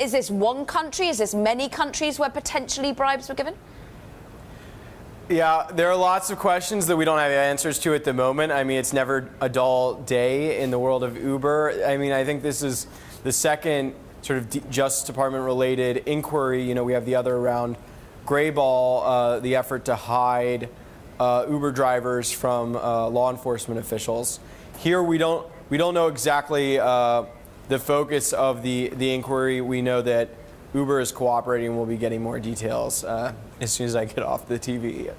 Is this one country? Is this many countries where potentially bribes were given? Yeah, there are lots of questions that we don't have answers to at the moment. I mean, it's never a dull day in the world of Uber. I mean, I think this is the second sort of Justice Department related inquiry. You know, we have the other around Grayball, the effort to hide Uber drivers from law enforcement officials. Here we don't know exactly the focus of the inquiry. We know that Uber is cooperating, and we'll be getting more details as soon as I get off the TV.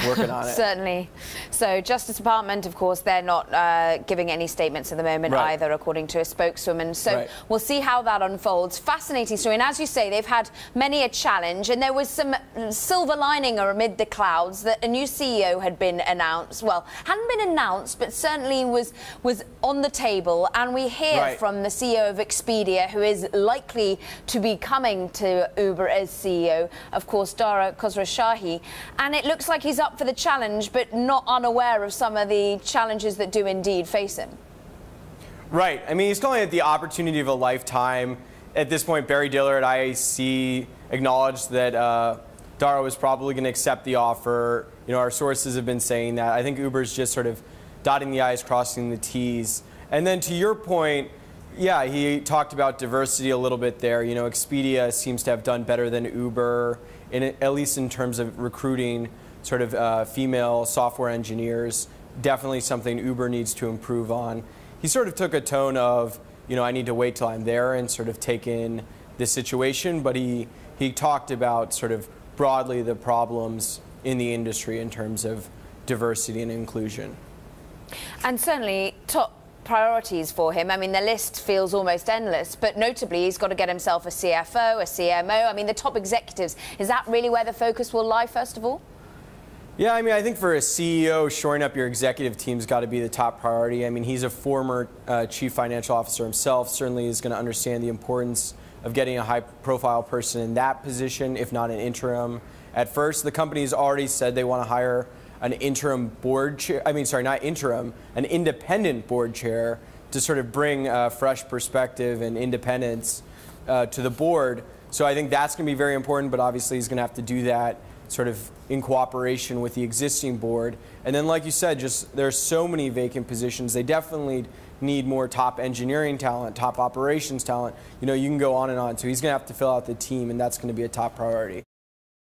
Working on it. Certainly. So Justice Department, of course, they're not giving any statements at the moment either, according to a spokeswoman. So we'll see how that unfolds. Fascinating story. And as you say, they've had many a challenge. And there was some silver lining amid the clouds that a new CEO had been announced. Well, hadn't been announced, but certainly was on the table. And we hear from the CEO of Expedia, who is likely to be coming to Uber as CEO, of course, Dara Khosrowshahi. And it looks like he's up for the challenge, but not unaware of some of the challenges that do indeed face him. Right. I mean, he's calling it the opportunity of a lifetime. At this point, Barry Diller at IAC acknowledged that Dara was probably going to accept the offer. You know, our sources have been saying that. I think Uber's just sort of dotting the I's, crossing the T's. And then to your point, yeah, he talked about diversity a little bit there. You know, Expedia seems to have done better than Uber, at least in terms of recruiting sort of female software engineers. Definitely something Uber needs to improve on. He sort of took a tone of, you know, I need to wait till I'm there and sort of take in this situation, but he talked about sort of broadly the problems in the industry in terms of diversity and inclusion. And certainly top priorities for him. I mean, the list feels almost endless, but notably he's got to get himself a CFO, a CMO. I mean, the top executives. Is that really where the focus will lie, first of all? Yeah, I mean, I think for a CEO, shoring up your executive team's got to be the top priority. I mean, he's a former chief financial officer himself, certainly is going to understand the importance of getting a high-profile person in that position, if not an interim. At first, the company's already said they want to hire an interim board chair, an independent board chair to sort of bring fresh perspective and independence to the board. So I think that's going to be very important, but obviously he's going to have to do that sort of in cooperation with the existing board. And then, like you said, just there's so many vacant positions. They definitely need more top engineering talent, top operations talent. You know, you can go on and on. So he's going to have to fill out the team, and that's going to be a top priority.